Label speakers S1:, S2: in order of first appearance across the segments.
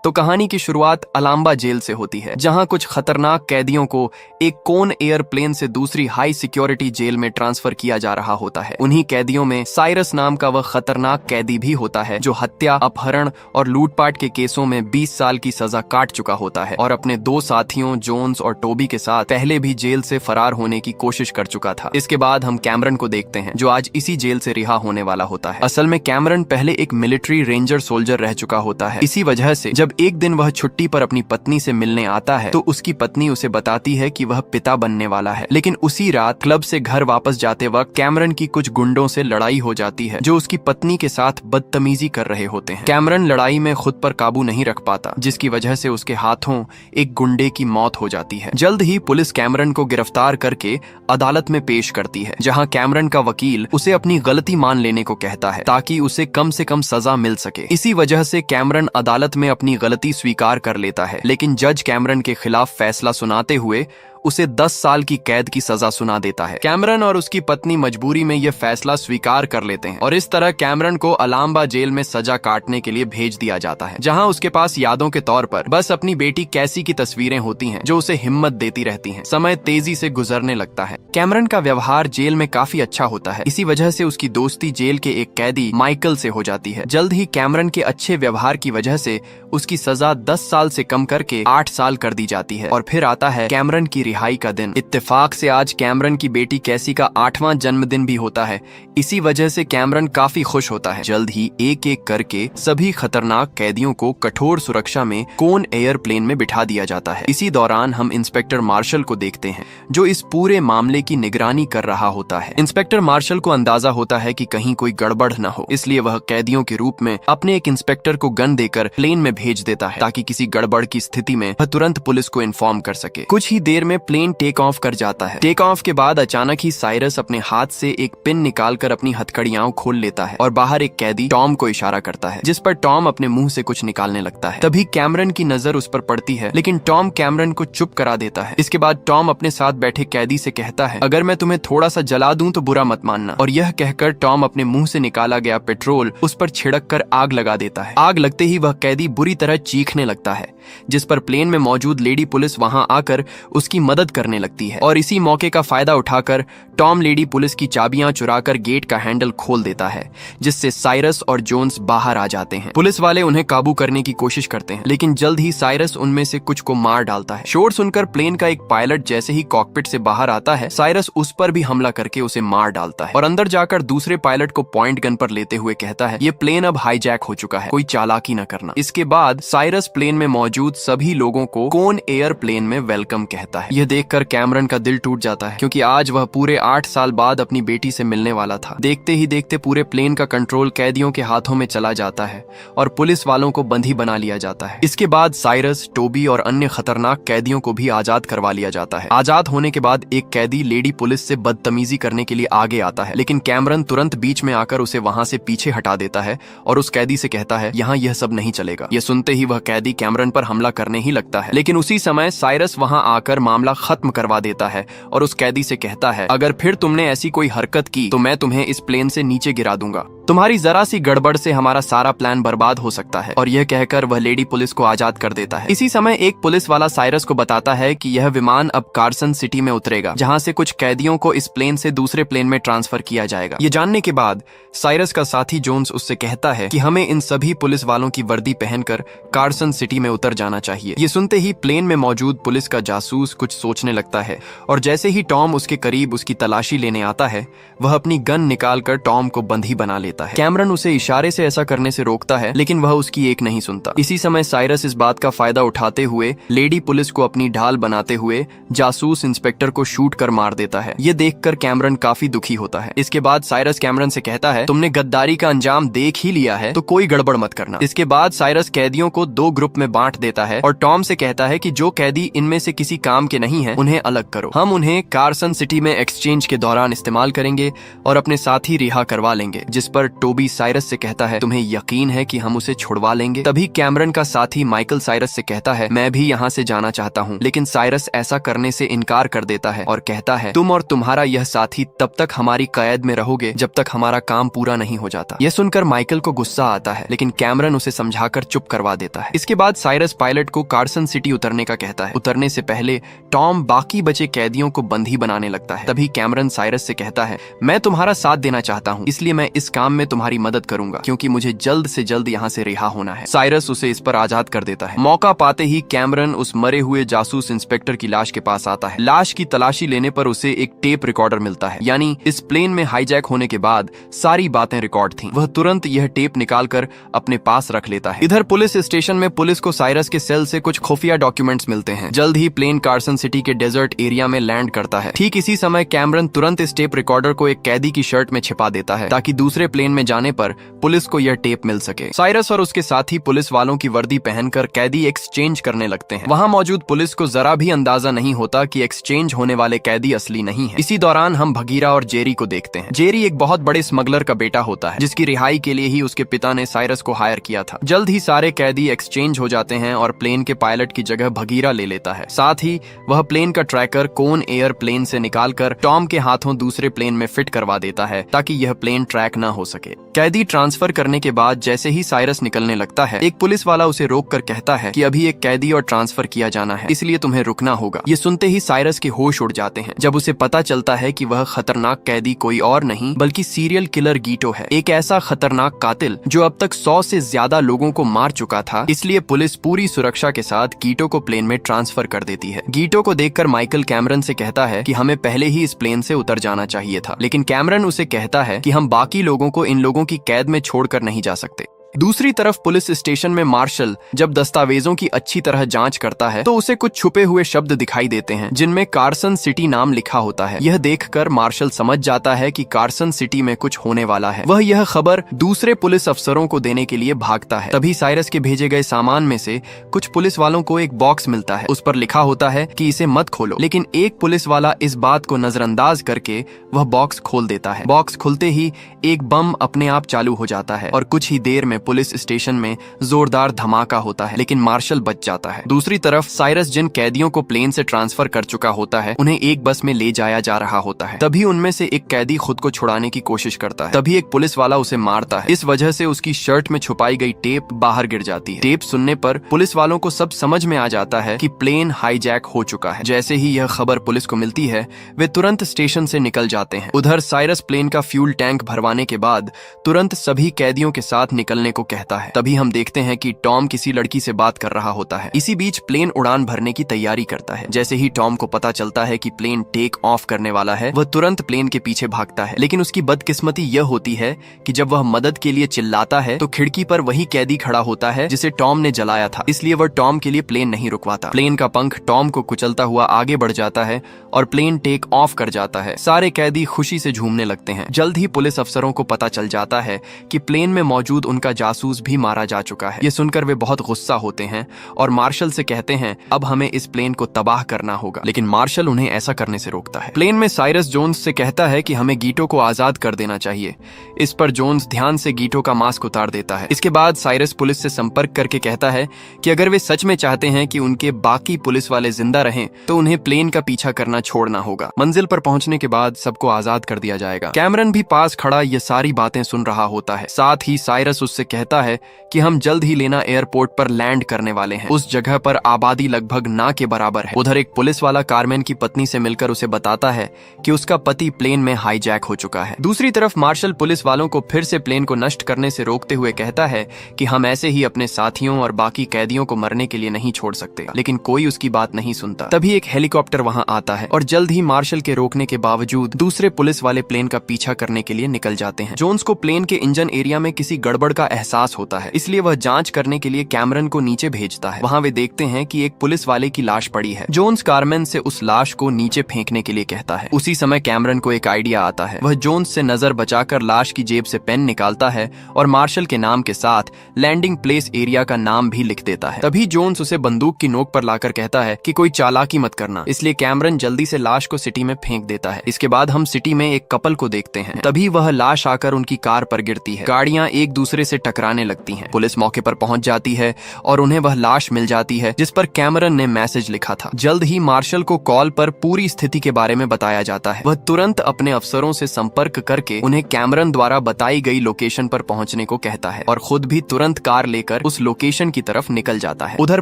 S1: तो कहानी की शुरुआत अलाम्बा जेल से होती है, जहां कुछ खतरनाक कैदियों को एक कोन एयरप्लेन से दूसरी हाई सिक्योरिटी जेल में ट्रांसफर किया जा रहा होता है। उन्हीं कैदियों में साइरस नाम का वह खतरनाक कैदी भी होता है जो हत्या, अपहरण और लूटपाट के केसों में 20 साल की सजा काट चुका होता है और अपने दो साथियों जोन्स और टोबी के साथ पहले भी जेल से फरार होने की कोशिश कर चुका था। इसके बाद हम कैमरन को देखते हैं जो आज इसी जेल से रिहा होने वाला होता है। असल में कैमरन पहले एक मिलिट्री रेंजर सोल्जर रह चुका होता है। इसी वजह से जब एक दिन वह छुट्टी पर अपनी पत्नी से मिलने आता है तो उसकी पत्नी उसे बताती है कि वह पिता बनने वाला है। लेकिन उसी रात क्लब से घर वापस जाते वक्त कैमरन की कुछ गुंडों से लड़ाई हो जाती है जो उसकी पत्नी के साथ बदतमीजी कर रहे होते हैं। कैमरन लड़ाई में खुद पर काबू नहीं रख पाता, जिसकी वजह से उसके हाथों एक गुंडे की मौत हो जाती है। जल्द ही पुलिस कैमरन को गिरफ्तार करके अदालत में पेश करती है, जहां कैमरन का वकील उसे अपनी गलती मान लेने को कहता है ताकि उसे कम से कम सजा मिल सके। इसी वजह से कैमरन अदालत में अपनी गलती स्वीकार कर लेता है, लेकिन जज कैमरन के खिलाफ फैसला सुनाते हुए उसे 10 साल की कैद की सजा सुना देता है। कैमरन और उसकी पत्नी मजबूरी में यह फैसला स्वीकार कर लेते हैं और इस तरह कैमरन को अलाम्बा जेल में सजा काटने के लिए भेज दिया जाता है, जहां उसके पास यादों के तौर पर बस अपनी बेटी कैसी की तस्वीरें होती हैं जो उसे हिम्मत देती रहती हैं। समय तेजी से गुजरने लगता है। कैमरन का व्यवहार जेल में काफी अच्छा होता है। इसी वजह से उसकी दोस्ती जेल के एक कैदी माइकल से हो जाती है। जल्द ही कैमरन के अच्छे व्यवहार की वजह से उसकी सजा 10 साल से कम करके 8 साल कर दी जाती है और फिर आता है कैमरन की रिहाई का दिन। इत्तेफाक से आज कैमरन की बेटी कैसी का 8वां जन्मदिन भी होता है। इसी वजह से कैमरन काफी खुश होता है। जल्द ही एक एक करके सभी खतरनाक कैदियों को कठोर सुरक्षा में कोन एयरप्लेन में बिठा दिया जाता है। इसी दौरान हम इंस्पेक्टर मार्शल को देखते हैं जो इस पूरे मामले की निगरानी कर रहा होता है। इंस्पेक्टर मार्शल को अंदाजा होता है कि कहीं कोई गड़बड़ न हो, इसलिए वह कैदियों के रूप में अपने एक इंस्पेक्टर को गन देकर प्लेन में भेज देता है ताकि किसी गड़बड़ की स्थिति में वह तुरंत पुलिस को इन्फॉर्म कर सके। कुछ ही देर में प्लेन टेक ऑफ कर जाता है। टेक ऑफ के बाद अचानक ही साइरस अपने हाथ से एक पिन निकालकर अपनी हथकड़ियां खोल लेता है और बाहर एक कैदी टॉम को इशारा करता है, जिस पर टॉम अपने मुंह से कुछ निकालने लगता है। तभी कैमरन की नजर उस पर पड़ती है, लेकिन टॉम कैमरन को चुप करा देता है। इसके बाद टॉम अपने साथ बैठे कैदी से कहता है, अगर मैं तुम्हें थोड़ा सा जला दूं तो बुरा मत मानना। और यह कहकर टॉम अपने मुंह से निकाला गया पेट्रोल उस पर छिड़क कर आग लगा देता है। आग लगते ही वह कैदी बुरी तरह चीखने लगता है, जिस पर प्लेन में मौजूद लेडी पुलिस वहां आकर उसकी मदद करने लगती है और इसी मौके का फायदा उठाकर टॉम लेडी पुलिस की चाबियां चुराकर गेट का हैंडल खोल देता है, जिससे साइरस और जोन्स बाहर आ जाते हैं। पुलिस वाले उन्हें काबू करने की कोशिश करते हैं, लेकिन जल्द ही साइरस उनमें से कुछ को मार डालता है। शोर सुनकर प्लेन का एक पायलट जैसे ही कॉकपिट से बाहर आता है, साइरस उस पर भी हमला करके उसे मार डालता है और अंदर जाकर दूसरे पायलट को पॉइंट गन पर लेते हुए कहता है, ये प्लेन अब हाईजैक हो चुका है, कोई चालाकी न करना। इसके बाद साइरस प्लेन में मौजूद सभी लोगों को कोन एयरप्लेन में वेलकम कहता है। यह देखकर कैमरन का दिल टूट जाता है, क्योंकि आज वह पूरे 8 साल बाद अपनी बेटी से मिलने वाला था। देखते ही देखते पूरे प्लेन का कंट्रोल कैदियों के हाथों में चला जाता है और पुलिस वालों को बंदी बना लिया जाता है। इसके बाद साइरस, टोबी और अन्य खतरनाक कैदियों को भी आजाद करवा लिया जाता है। आजाद होने के बाद एक कैदी लेडी पुलिस से बदतमीजी करने के लिए आगे आता है, लेकिन कैमरन तुरंत बीच में आकर उसे वहां से पीछे हटा देता है और उस कैदी से कहता है, यहाँ यह सब नहीं चलेगा। यह सुनते ही वह कैदी कैमरन पर हमला करने ही लगता है, लेकिन उसी समय साइरस वहां आकर मामला खत्म करवा देता है और उस कैदी से कहता है, अगर फिर तुमने ऐसी कोई हरकत की तो मैं तुम्हें इस प्लेन से नीचे गिरा दूंगा। तुम्हारी जरा सी गड़बड़ से हमारा सारा प्लान बर्बाद हो सकता है। और यह कहकर वह लेडी पुलिस को आजाद कर देता है। इसी समय एक पुलिस वाला साइरस को बताता है कि यह विमान अब कार्सन सिटी में उतरेगा, जहां से कुछ कैदियों को इस प्लेन से दूसरे प्लेन में ट्रांसफर किया जाएगा। ये जानने के बाद साइरस का साथी जोन्स उससे कहता है कि हमें इन सभी पुलिस वालों की वर्दी पहनकर कार्सन सिटी में उतर जाना चाहिए। ये सुनते ही प्लेन में मौजूद पुलिस का जासूस कुछ सोचने लगता है और जैसे ही टॉम उसके करीब उसकी तलाशी लेने आता है, वह अपनी गन निकालकर टॉम को बंधी बना लेता है। कैमरन उसे इशारे से ऐसा करने से रोकता है, लेकिन वह उसकी एक नहीं सुनता। इसी समय साइरस इस बात का फायदा उठाते हुए लेडी पुलिस को अपनी ढाल बनाते हुए जासूस इंस्पेक्टर को शूट कर मार देता है। ये देखकर कैमरन काफी दुखी होता है। इसके बाद साइरस कैमरन से कहता है, तुमने गद्दारी का अंजाम देख ही लिया है तो कोई गड़बड़ मत करना। इसके बाद साइरस कैदियों को 2 ग्रुप में बांट देता है और टॉम से कहता है कि जो कैदी इनमें से किसी काम के नहीं है उन्हें अलग करो। हम उन्हें कार्सन सिटी में एक्सचेंज के दौरान इस्तेमाल करेंगे और अपने साथी रिहा करवा लेंगे। जिस पर पर टोबी साइरस से कहता है, तुम्हें यकीन है कि हम उसे छुड़वा लेंगे? तभी कैमरन का साथी माइकल साइरस से कहता है, मैं भी यहाँ से जाना चाहता हूँ। लेकिन साइरस ऐसा करने से इनकार कर देता है और कहता है, तुम और तुम्हारा यह साथी तब तक हमारी कैद में रहोगे जब तक हमारा काम पूरा नहीं हो जाता। यह सुनकर माइकल को गुस्सा आता है, लेकिन कैमरन उसे समझाकर चुप करवा देता है। इसके बाद साइरस पायलट को कार्सन सिटी उतरने का कहता है। उतरने से पहले टॉम बाकी बचे कैदियों को बंदी बनाने लगता है। तभी कैमरन साइरस से कहता है, मैं तुम्हारा साथ देना चाहता हूँ, इसलिए मैं इस काम में तुम्हारी मदद करूंगा, क्योंकि मुझे जल्द से जल्द यहाँ से रिहा होना है। साइरस उसे इस पर आजाद कर देता है। मौका पाते ही कैमरन उस मरे हुए जासूस इंस्पेक्टर की लाश के पास आता है। लाश की तलाशी लेने पर उसे एक टेप रिकॉर्डर मिलता है, यानी इस प्लेन में हाईजैक होने के बाद सारी बातें रिकॉर्ड थीं। वह तुरंत यह टेप निकालकर अपने पास रख लेता है। इधर पुलिस स्टेशन में पुलिस को साइरस के सेल से कुछ खुफिया डॉक्यूमेंट्स मिलते हैं। जल्द ही प्लेन कार्सन सिटी के डेजर्ट एरिया में लैंड करता है। ठीक इसी समय कैमरन तुरंत इस टेप रिकॉर्डर को एक कैदी की शर्ट में छिपा देता है, ताकि दूसरे प्लेन में जाने पर पुलिस को यह टेप मिल सके। साइरस और उसके साथी पुलिस वालों की वर्दी पहनकर कैदी एक्सचेंज करने लगते हैं। वहां मौजूद पुलिस को जरा भी अंदाजा नहीं होता कि एक्सचेंज होने वाले कैदी असली नहीं है। इसी दौरान हम भगीरा और जेरी को देखते हैं। जेरी एक बहुत बड़े स्मगलर का बेटा होता है, जिसकी रिहाई के लिए ही उसके पिता ने साइरस को हायर किया था। जल्द ही सारे कैदी एक्सचेंज हो जाते हैं और प्लेन के पायलट की जगह भगीरा ले लेता है। साथ ही वह प्लेन का ट्रैकर कोन एयर प्लेन से निकालकर टॉम के हाथों दूसरे प्लेन में फिट करवा देता है, ताकि यह प्लेन ट्रैक न हो सके। कैदी ट्रांसफर करने के बाद जैसे ही साइरस निकलने लगता है, एक पुलिस वाला उसे रोककर कहता है कि अभी एक कैदी और ट्रांसफर किया जाना है, इसलिए तुम्हें रुकना होगा। ये सुनते ही साइरस के होश उड़ जाते हैं, जब उसे पता चलता है कि वह खतरनाक कैदी कोई और नहीं बल्कि सीरियल किलर गीटो है, एक ऐसा खतरनाक कातिल जो अब तक 100 से ज्यादा लोगों को मार चुका था। इसलिए पुलिस पूरी सुरक्षा के साथ गीटो को प्लेन में ट्रांसफर कर देती है। गीटो को देखकर माइकल कैमरन से कहता है कि हमें पहले ही इस प्लेन से उतर जाना चाहिए था, लेकिन कैमरन उसे कहता है कि हम बाकी लोगों को इन लोगों की कैद में छोड़कर नहीं जा सकते। दूसरी तरफ पुलिस स्टेशन में मार्शल जब दस्तावेजों की अच्छी तरह जांच करता है तो उसे कुछ छुपे हुए शब्द दिखाई देते हैं, जिनमें कार्सन सिटी नाम लिखा होता है। यह देखकर मार्शल समझ जाता है कि कार्सन सिटी में कुछ होने वाला है। वह यह खबर दूसरे पुलिस अफसरों को देने के लिए भागता है। तभी साइरस के भेजे गए सामान में से कुछ पुलिस वालों को एक बॉक्स मिलता है। उस पर लिखा होता है कि इसे मत खोलो, लेकिन एक पुलिस वाला इस बात को नजरअंदाज करके वह बॉक्स खोल देता है। बॉक्स खुलते ही एक बम अपने आप चालू हो जाता है और कुछ ही देर में पुलिस स्टेशन में जोरदार धमाका होता है, लेकिन मार्शल बच जाता है। दूसरी तरफ साइरस जिन कैदियों को प्लेन से ट्रांसफर कर चुका होता है, उन्हें एक बस में ले जाया जा रहा होता है। तभी उनमें से एक कैदी खुद को छुड़ाने की कोशिश करता है। तभी एक पुलिस वाला उसे मारता है। इस वजह से उसकी शर्ट में छुपाई गई टेप बाहर गिर जाती है। टेप सुनने पर पुलिस वालों को सब समझ में आ जाता है कि प्लेन हाईजैक हो चुका है। जैसे ही यह खबर पुलिस को मिलती है, वे तुरंत स्टेशन से निकल जाते हैं। उधर साइरस प्लेन का फ्यूल टैंक भरवाने के बाद तुरंत सभी कैदियों के साथ निकलने को कहता है। तभी हम देखते हैं कि टॉम किसी लड़की से बात कर रहा होता है। इसी बीच प्लेन उड़ान भरने की तैयारी करता है। जैसे ही टॉम को पता चलता है कि प्लेन टेक ऑफ करने वाला है, वह तुरंत प्लेन के पीछे भागता है। लेकिन उसकी बदकिस्मती यह होती है कि जब वह मदद के लिए चिल्लाता है तो खिड़की पर वही कैदी खड़ा होता है जिसे टॉम ने जलाया था। इसलिए वह टॉम के लिए प्लेन नहीं रुकवाता। प्लेन का पंख टॉम को कुचलता हुआ आगे बढ़ जाता है और प्लेन टेक ऑफ कर जाता है। सारे कैदी खुशी से झूमने लगते हैं। जल्द ही पुलिस अफसरों को पता चल जाता है कि प्लेन में मौजूद उनका जासूस भी मारा जा चुका है। ये सुनकर वे बहुत गुस्सा होते हैं और मार्शल से कहते हैं अब हमें इस प्लेन को तबाह करना होगा, लेकिन मार्शल उन्हें ऐसा करने से रोकता है। प्लेन में साइरस जोन्स से कहता है कि हमें गीटो को आजाद कर देना चाहिए। इस पर जोन्स ध्यान से गीटो का मास्क उतार देता है। इसके बाद साइरस पुलिस से संपर्क करके कहता है कि अगर वे सच में चाहते हैं कि उनके बाकी पुलिस वाले जिंदा रहें तो उन्हें प्लेन का पीछा करना छोड़ना होगा। मंजिल पर पहुंचने के बाद सबको आजाद कर दिया जाएगा। कैमरन भी पास खड़ा ये सारी बातें सुन रहा होता है। साथ ही साइरस उससे कहता है कि हम जल्द ही लेना एयरपोर्ट पर लैंड करने वाले हैं। उस जगह पर आबादी लगभग ना के बराबर है। उधर एक पुलिस वाला कारमैन की पत्नी से मिलकर उसे बताता है कि उसका पति प्लेन में हाईजैक हो चुका है। दूसरी तरफ मार्शल पुलिस वालों को फिर से प्लेन को नष्ट करने से रोकते हुए कहता है कि हम ऐसे ही अपने साथियों और बाकी कैदियों को मरने के लिए नहीं छोड़ सकते, लेकिन कोई उसकी बात नहीं सुनता। तभी एक हेलीकॉप्टर वहां आता है और जल्द ही मार्शल के रोकने के बावजूद दूसरे पुलिस वाले प्लेन का पीछा करने के लिए निकल जाते हैं। जोन्स को प्लेन के इंजन एरिया में किसी गड़बड़ का एहसास होता है, इसलिए वह जांच करने के लिए कैमरन को नीचे भेजता है। वहां वे देखते हैं कि एक पुलिस वाले की लाश पड़ी है। जोन्स कारमैन से उस लाश को नीचे फेंकने के लिए कहता है। उसी समय कैमरन को एक आइडिया आता है। वह जोन्स से नजर बचाकर लाश लाश की जेब से पेन निकालता है और मार्शल के नाम के साथ लैंडिंग प्लेस एरिया का नाम भी लिख देता है। तभी जोन्स उसे बंदूक की नोक पर लाकर कहता है कि कोई चालाकी मत करना, इसलिए कैमरन जल्दी से लाश को सिटी में फेंक देता है। इसके बाद हम सिटी में एक कपल को देखते हैं। तभी वह लाश आकर उनकी कार पर गिरती है। गाड़ियां एक दूसरे से टकराने लगती हैं। पुलिस मौके पर पहुंच जाती है और उन्हें वह लाश मिल जाती है जिस पर कैमरन ने मैसेज लिखा था। जल्द ही मार्शल को कॉल पर पूरी स्थिति के बारे में बताया जाता है। वह तुरंत अपने अफसरों से संपर्क करके उन्हें कैमरन द्वारा बताई गई लोकेशन पर पहुंचने को कहता है और खुद भी तुरंत कार लेकर उस लोकेशन की तरफ निकल जाता है। उधर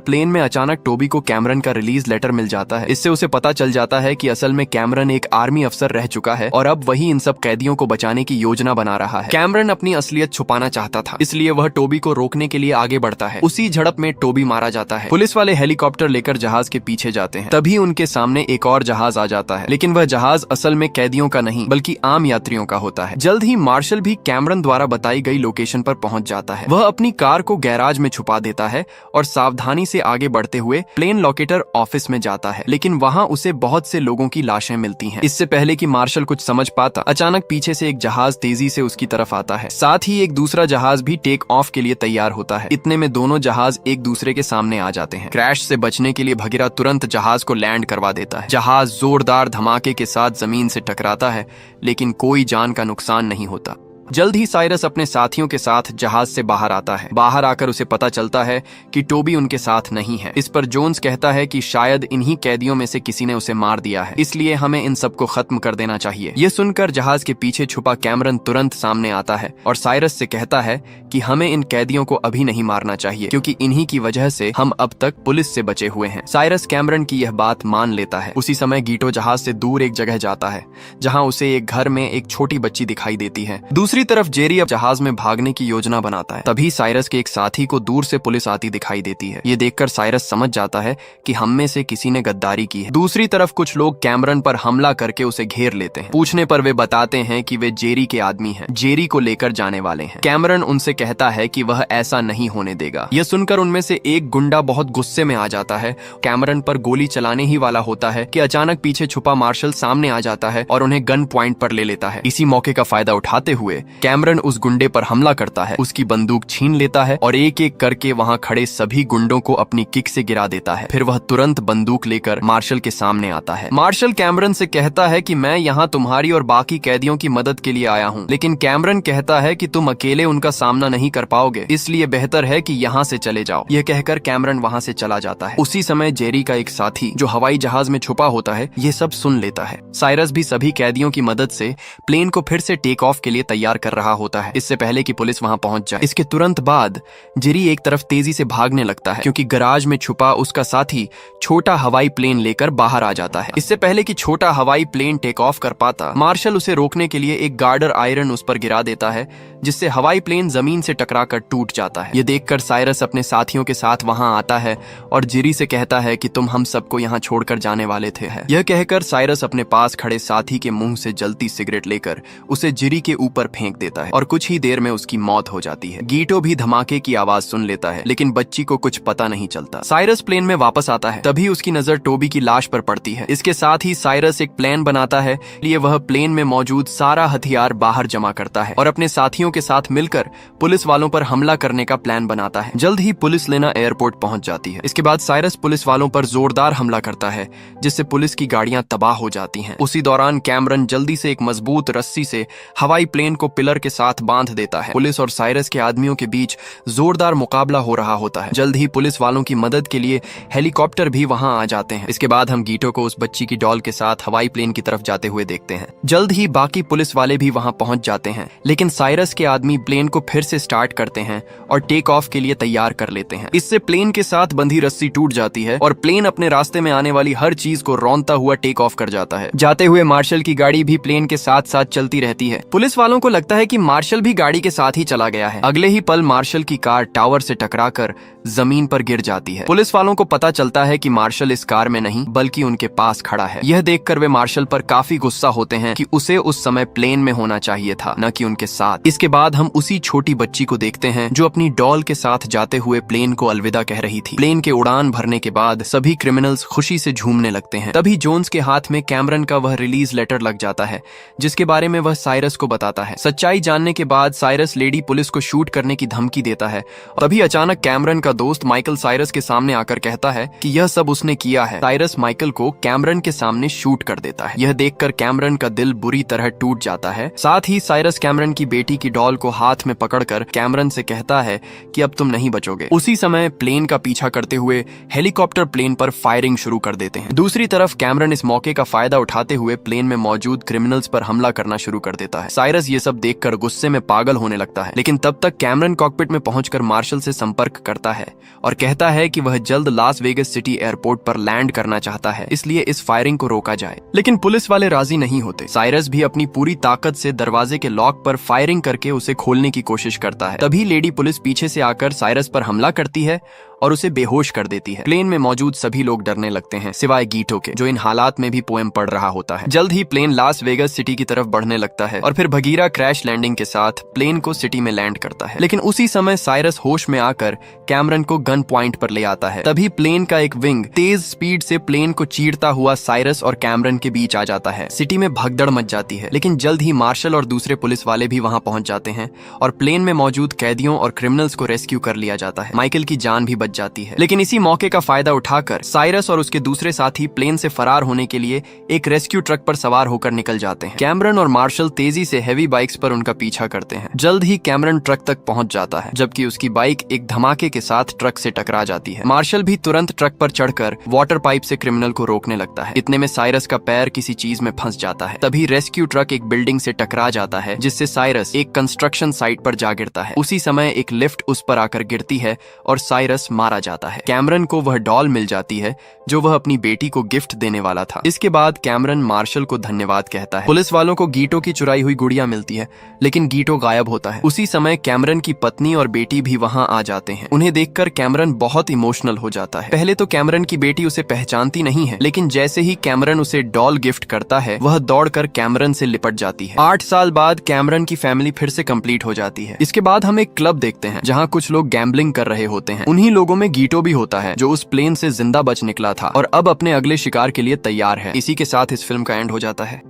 S1: प्लेन में अचानक टोबी को कैमरन का रिलीज लेटर मिल जाता है। इससे उसे पता चल जाता है कि असल में कैमरन एक आर्मी अफसर रह चुका है और अब वही इन सब कैदियों को बचाने की योजना बना रहा है। कैमरन अपनी असलियत छुपाना चाहता था, इसलिए वह टोबी को रोकने के लिए आगे बढ़ता है। उसी झड़प में टोबी मारा जाता है। पुलिस वाले हेलीकॉप्टर लेकर जहाज के पीछे जाते हैं। तभी उनके सामने एक और जहाज आ जाता है, लेकिन वह जहाज असल में कैदियों का नहीं बल्कि आम यात्रियों का होता है। जल्द ही मार्शल भी कैमरन द्वारा बताई गई लोकेशन पर पहुंच जाता है। वह अपनी कार को गैराज में छुपा देता है और सावधानी से आगे बढ़ते हुए प्लेन लोकेटर ऑफिस में जाता है, लेकिन वहां उसे बहुत से लोगों की लाशें मिलती हैं। इससे पहले कि मार्शल कुछ समझ पाता, अचानक पीछे से एक जहाज तेजी से उसकी तरफ आता है। साथ ही एक दूसरा जहाज भी टेक ऑफ के लिए तैयार होता है। इतने में दोनों जहाज एक दूसरे के सामने आ जाते हैं। क्रैश से बचने के लिए भगीरा तुरंत जहाज को लैंड करवा देता है। जहाज जोरदार धमाके के साथ जमीन से टकराता है, लेकिन कोई जान का नुकसान नहीं होता। जल्द ही साइरस अपने साथियों के साथ जहाज से बाहर आता है। बाहर आकर उसे पता चलता है कि टोबी उनके साथ नहीं है। इस पर जोन्स कहता है कि शायद इन्हीं कैदियों में से किसी ने उसे मार दिया है, इसलिए हमें इन सबको खत्म कर देना चाहिए। ये सुनकर जहाज के पीछे छुपा कैमरन तुरंत सामने आता है और साइरस से कहता है कि हमें इन कैदियों को अभी नहीं मारना चाहिए, क्योंकि इन्हीं की वजह से हम अब तक पुलिस से बचे हुए हैं। साइरस कैमरन की यह बात मान लेता है। उसी समय गीटो जहाज से दूर एक जगह जाता है, जहाँ उसे एक घर में एक छोटी बच्ची दिखाई देती है। दूसरी तरफ जेरी अब जहाज में भागने की योजना बनाता है। तभी साइरस के एक साथी को दूर से पुलिस आती दिखाई देती है। ये देखकर साइरस समझ जाता है कि हम में से किसी ने गद्दारी की है। दूसरी तरफ कुछ लोग कैमरन पर हमला करके उसे घेर लेते हैं। पूछने पर वे बताते हैं कि वे जेरी के आदमी हैं, जेरी को लेकर जाने वाले हैं। कैमरन उनसे कहता है कि वह ऐसा नहीं होने देगा। यह सुनकर उनमें से एक गुंडा बहुत गुस्से में आ जाता है। कैमरन पर गोली चलाने ही वाला होता है कि अचानक पीछे छुपा मार्शल सामने आ जाता है और उन्हें गन पॉइंट पर ले लेता है। इसी मौके का फायदा उठाते हुए कैमरन उस गुंडे पर हमला करता है, उसकी बंदूक छीन लेता है और एक एक करके वहां खड़े सभी गुंडों को अपनी किक से गिरा देता है। फिर वह तुरंत बंदूक लेकर मार्शल के सामने आता है। मार्शल कैमरन से कहता है कि मैं यहाँ तुम्हारी और बाकी कैदियों की मदद के लिए आया हूँ, लेकिन कैमरन कहता है कि तुम अकेले उनका सामना नहीं कर पाओगे, इसलिए बेहतर है कि यहाँ से चले जाओ। यह कहकर कैमरन वहाँ से चला जाता है। उसी समय जेरी का एक साथी जो हवाई जहाज में छुपा होता है ये सब सुन लेता है। साइरस भी सभी कैदियों की मदद से प्लेन को फिर से टेक ऑफ के लिए तैयार कर रहा होता है, इससे पहले कि पुलिस वहां पहुंच जाए। इसके तुरंत बाद जेरी एक तरफ तेजी से भागने लगता है, क्योंकि गराज में छुपा उसका साथी छोटा हवाई प्लेन लेकर बाहर आ जाता है। इससे पहले कि छोटा हवाई प्लेन टेक ऑफ कर पाता, मार्शल उसे रोकने के लिए एक गार्डर आयरन उस पर गिरा देता है, जिससे हवाई प्लेन जमीन से टकराकर टूट जाता है। यह देखकर साइरस अपने साथियों के साथ वहां आता है और जेरी से कहता है कि तुम हम सबको यहाँ छोड़कर जाने वाले थे। यह कहकर साइरस अपने पास खड़े साथी के मुंह से जलती सिगरेट लेकर उसे जेरी के ऊपर फेंक देता है और कुछ ही देर में उसकी मौत हो जाती है। गीटो भी धमाके की आवाज सुन लेता है, लेकिन बच्ची को कुछ पता नहीं चलता। साइरस प्लेन में वापस आता है, तभी उसकी नजर टोबी की लाश पर पड़ती है। इसके साथ ही साइरस एक प्लान बनाता है, लिए वह प्लेन में मौजूद सारा हथियार बाहर जमा करता है और अपने साथियों के साथ मिलकर पुलिस वालों पर हमला करने का प्लान बनाता है। जल्द ही पुलिस लेना एयरपोर्ट पहुंच जाती है। इसके बाद साइरस पुलिस वालों पर जोरदार हमला करता है, जिससे पुलिस की गाड़ियां तबाह हो जाती हैं। उसी दौरान कैमरन जल्दी से एक मजबूत रस्सी से हवाई प्लेन को पिलर के साथ बांध देता है। पुलिस और साइरस के आदमियों के बीच जोरदार मुकाबला हो रहा होता है। जल्द ही पुलिस वालों की मदद के लिए हेलीकॉप्टर भी वहां आ जाते हैं। इसके बाद हम गीटो को उस बच्ची की डॉल के साथ हवाई प्लेन की तरफ जाते हुए देखते हैं। जल्द ही बाकी पुलिस वाले भी वहां पहुंच जाते हैं, लेकिन साइरस के आदमी प्लेन को फिर से स्टार्ट करते हैं और टेक ऑफ के लिए तैयार कर लेते हैं। इससे प्लेन के साथ बंधी रस्सी टूट जाती है और प्लेन अपने रास्ते में आने वाली हर चीज को रौंदता हुआ टेक ऑफ कर जाता है। जाते हुए मार्शल की गाड़ी भी प्लेन के साथ साथ चलती रहती है। पुलिस वालों को लगता है कि मार्शल भी गाड़ी के साथ ही चला गया है। अगले ही पल मार्शल की कार टावर से टकराकर जमीन पर गिर जाती है। पुलिस वालों को पता चलता है कि मार्शल इस कार में नहीं बल्कि उनके पास खड़ा है। यह देखकर वे मार्शल पर काफी गुस्सा होते हैं कि उसे उस समय प्लेन में होना चाहिए था, न कि उनके साथ। इसके बाद हम उसी छोटी बच्ची को देखते हैं जो अपनी डॉल के साथ जाते हुए प्लेन को अलविदा कह रही थी। प्लेन के उड़ान भरने के बाद सभी क्रिमिनल्स खुशी से झूमने लगते हैं। तभी जोन्स के हाथ में कैमरन का वह रिलीज लेटर लग जाता है जिसके बारे में वह साइरस को बताता है। सच्चाई जानने के बाद साइरस लेडी पुलिस को शूट करने की धमकी देता है। तभी अचानक कैमरन का दोस्त माइकल साइरस के सामने आकर कहता है कि यह सब उसने किया है। साइरस माइकल को कैमरन के सामने शूट कर देता है। यह देखकर कैमरन का दिल बुरी तरह टूट जाता है। साथ ही साइरस कैमरन की बेटी की डॉल को हाथ में पकड़कर कैमरन से कहता है कि अब तुम नहीं बचोगे। उसी समय प्लेन का पीछा करते हुए हेलीकॉप्टर प्लेन पर फायरिंग शुरू कर देते हैं। दूसरी तरफ कैमरन इस मौके का फायदा उठाते हुए प्लेन में मौजूद क्रिमिनल्स पर हमला करना शुरू कर देता है। साइरस ये सब देखकर गुस्से में पागल होने लगता है, लेकिन तब तक कैमरन कॉकपिट में पहुंचकर मार्शल से संपर्क करता है और कहता है कि वह जल्द लास वेगस सिटी एयरपोर्ट पर लैंड करना चाहता है, इसलिए इस फायरिंग को रोका जाए। लेकिन पुलिस वाले राजी नहीं होते। साइरस भी अपनी पूरी ताकत से दरवाजे के लॉक पर फायरिंग करके उसे खोलने की कोशिश करता है। तभी लेडी पुलिस पीछे से आकर साइरस पर हमला करती है और उसे बेहोश कर देती है। प्लेन में मौजूद सभी लोग डरने लगते हैं सिवाय गीटो के, जो इन हालात में भी पोएम पढ़ रहा होता है। जल्द ही प्लेन लास वेगस सिटी की तरफ बढ़ने लगता है और फिर भगीरा क्रैश लैंडिंग के साथ प्लेन को सिटी में लैंड करता है। लेकिन उसी समय साइरस होश में आकर कैमरन को गन पॉइंट पर ले आता है। तभी प्लेन का एक विंग तेज स्पीड से प्लेन को चीरता हुआ साइरस और कैमरन के बीच आ जाता है। सिटी में भगदड़ मच जाती है, लेकिन जल्द ही मार्शल और दूसरे पुलिस वाले भी वहां पहुंच जाते हैं और प्लेन में मौजूद कैदियों और क्रिमिनल्स को रेस्क्यू कर लिया जाता है। माइकल की जान भी बच जाती है। लेकिन इसी मौके का फायदा उठाकर साइरस और उसके दूसरे साथी प्लेन से फरार होने के लिए एक रेस्क्यू ट्रक पर सवार होकर निकल जाते हैं। कैमरन और मार्शल तेजी से हेवी बाइक्स पर उनका पीछा करते हैं। जल्द ही कैमरन ट्रक तक पहुंच जाता है, जबकि उसकी बाइक एक धमाके के साथ ट्रक से टकरा जाती है। मार्शल भी तुरंत ट्रक पर चढ़कर वाटर पाइप से क्रिमिनल को रोकने लगता है। इतने में साइरस का पैर किसी चीज में फंस जाता है। तभी रेस्क्यू ट्रक एक बिल्डिंग से टकरा जाता है, जिससे साइरस एक कंस्ट्रक्शन साइट पर जा गिरता है। उसी समय एक लिफ्ट उस पर आकर गिरती है और साइरस मारा जाता है। कैमरन को वह डॉल मिल जाती है जो वह अपनी बेटी को गिफ्ट देने वाला था। इसके बाद कैमरन मार्शल को धन्यवाद कहता है। पुलिस वालों को गीटो की चुराई हुई गुड़िया मिलती है, लेकिन गीटो गायब होता है। उसी समय कैमरन की पत्नी और बेटी भी वहां आ जाते हैं। उन्हें देखकर कैमरन बहुत इमोशनल हो जाता है। पहले तो कैमरन की बेटी उसे पहचानती नहीं है, लेकिन जैसे ही कैमरन उसे डॉल गिफ्ट करता है, वह दौड़कर कैमरन से लिपट जाती है। 8 साल बाद कैमरन की फैमिली फिर से कंप्लीट हो जाती है। इसके बाद हम एक क्लब देखते हैं जहां कुछ लोग गैम्बलिंग कर रहे होते हैं। उन्हीं लोगों में गीटो भी होता है, जो उस प्लेन से जिंदा बच निकला था और अब अपने अगले शिकार के लिए तैयार है। इसी के साथ इस फिल्म का एंड हो जाता है।